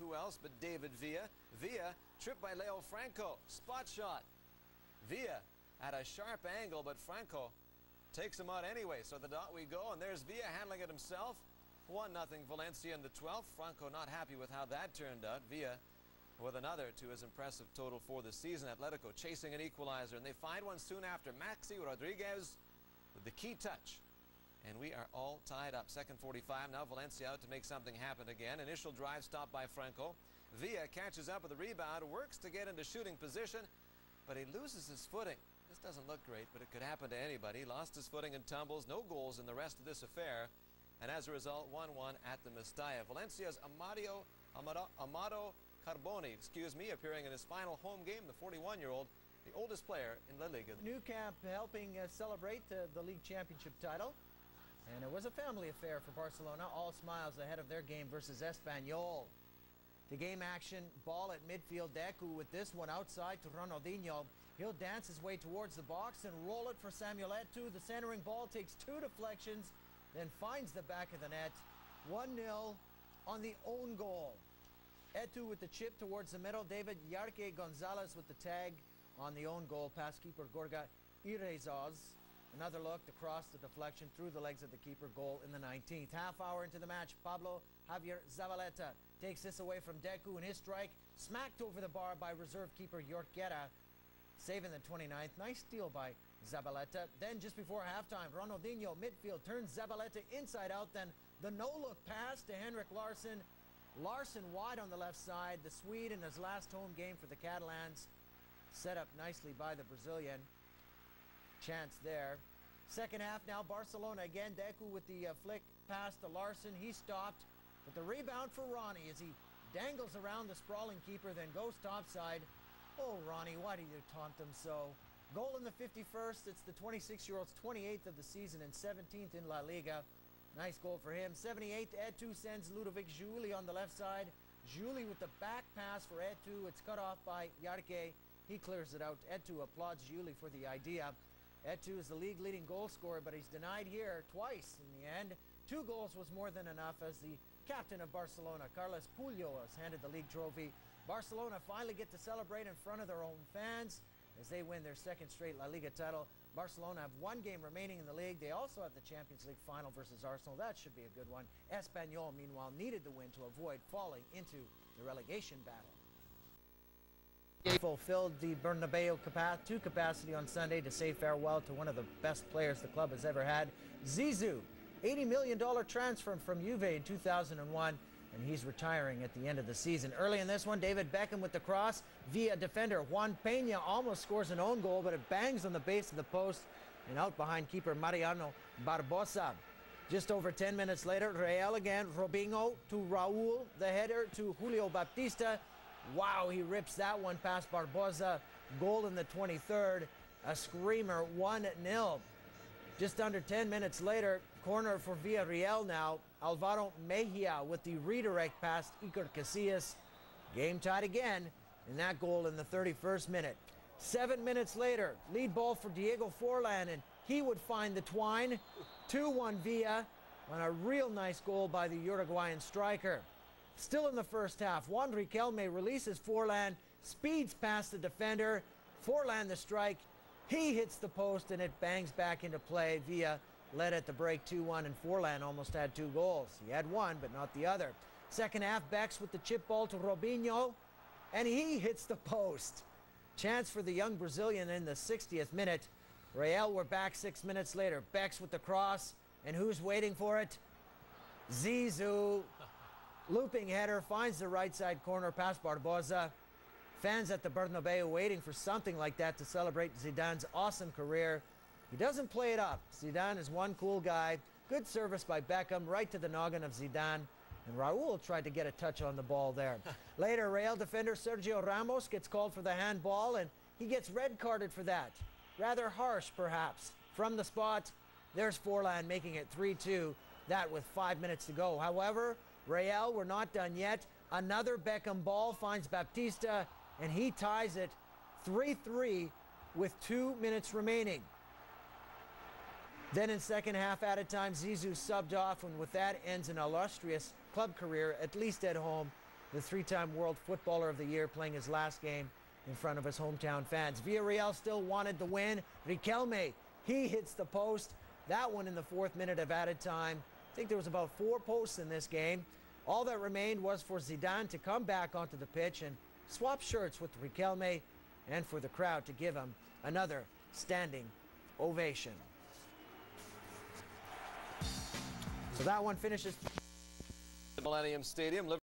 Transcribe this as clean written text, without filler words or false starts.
who else but David Villa. Villa, tripped by Leo Franco. Spot shot. Villa at a sharp angle, but Franco takes him out anyway. So the dot we go, and there's Villa handling it himself. 1-0 Valencia in the 12th. Franco not happy with how that turned out. Villa with another to his impressive total for the season. Atletico chasing an equalizer, and they find one soon after. Maxi Rodriguez with the key touch. And we are all tied up. Second 45. Now Valencia out to make something happen again. Initial drive stopped by Franco. Villa catches up with the rebound, works to get into shooting position, but he loses his footing. This doesn't look great, but it could happen to anybody. Lost his footing and tumbles. No goals in the rest of this affair. And as a result, 1-1 at the Matchday. Valencia's Amado Carboni, appearing in his final home game, the 41-year-old, the oldest player in La Liga. New camp helping celebrate the league championship title. And it was a family affair for Barcelona. All smiles ahead of their game versus Espanyol. The game action, ball at midfield. Deku with this one outside to Ronaldinho. He'll dance his way towards the box and roll it for Samuel Eto'o. The centering ball takes 2 deflections, then finds the back of the net. 1-0 on the own goal. Eto'o with the chip towards the middle. David Yarke Gonzalez with the tag on the own goal past keeper Gorga Irezaz. Another look to cross the deflection through the legs of the keeper. Goal in the 19th. Half hour into the match, Pablo Javier Zabaleta takes this away from Deku, and his strike smacked over the bar by reserve keeper Jorquera, saving the 29th. Nice steal by Zabaleta. Then just before halftime, Ronaldinho midfield turns Zabaleta inside out. Then the no-look pass to Henrik Larsson. Larsson wide on the left side. The Swede in his last home game for the Catalans. Set up nicely by the Brazilian. Chance there. Second half now, Barcelona again. Deku with the flick pass to Larsson. He stopped, but the rebound for Ronnie as he dangles around the sprawling keeper, then goes topside. Oh, Ronnie, why do you taunt them so? Goal in the 51st. It's the 26-year-old's 28th of the season and 17th in La Liga. Nice goal for him. 78th, Eto'o sends Ludovic Giuli on the left side. Giuli with the back pass for Eto'o. It's cut off by Yarke. He clears it out. Eto'o applauds Giuli for the idea. Eto'o is the league leading goal scorer, but he's denied here twice in the end. 2 goals was more than enough as the captain of Barcelona, Carles Puyol, has handed the league trophy. Barcelona finally get to celebrate in front of their own fans as they win their second straight La Liga title. Barcelona have 1 game remaining in the league. They also have the Champions League final versus Arsenal. That should be a good one. Espanyol, meanwhile, needed the win to avoid falling into the relegation battle. Fulfilled the Bernabeu capacity on Sunday to say farewell to one of the best players the club has ever had. Zizou, $80 million transfer from Juve in 2001, and he's retiring at the end of the season. Early in this one, David Beckham with the cross via defender Juan Peña almost scores an own goal, but it bangs on the base of the post and out behind keeper Mariano Barbosa. Just over 10 minutes later, Real again, Robinho to Raul, the header to Julio Baptista. Wow, he rips that one past Barbosa. Goal in the 23rd. A screamer, 1-0. Just under 10 minutes later, corner for Villarreal now. Alvaro Mejia with the redirect past Iker Casillas. Game tied again, and that goal in the 31st minute. 7 minutes later, lead ball for Diego Forlan, and he would find the twine. 2-1 Villa on a real nice goal by the Uruguayan striker. Still in the first half, Juan Riquelme releases Forlan, speeds past the defender. Forlan the strike. He hits the post and it bangs back into play. Villa led at the break 2-1, and Forlan almost had 2 goals. He had one, but not the other. Second half, Bex with the chip ball to Robinho, and he hits the post. Chance for the young Brazilian in the 60th minute. Real were back 6 minutes later. Bex with the cross, and who's waiting for it? Zizou. Looping header, finds the right side corner past Barbosa. Fans at the Bernabeu waiting for something like that to celebrate Zidane's awesome career. He doesn't play it up. Zidane is one cool guy. Good service by Beckham, right to the noggin of Zidane. And Raul tried to get a touch on the ball there. Later, Real defender Sergio Ramos gets called for the handball, and he gets red carded for that. Rather harsh, perhaps. From the spot, there's Forlan making it 3-2. That with 5 minutes to go. However, Real were not done yet. Another Beckham ball finds Baptista, and he ties it 3-3 with 2 minutes remaining. Then in second half added time, Zizou subbed off, and with that ends an illustrious club career, at least at home. the three-time World Footballer of the Year, playing his last game in front of his hometown fans. Villarreal still wanted the win. Riquelme, he hits the post. That one in the 4th minute of added time. I think there was about 4 posts in this game. All that remained was for Zidane to come back onto the pitch and swap shirts with Riquelme, and for the crowd to give him another standing ovation. So that one finishes. The Millennium Stadium.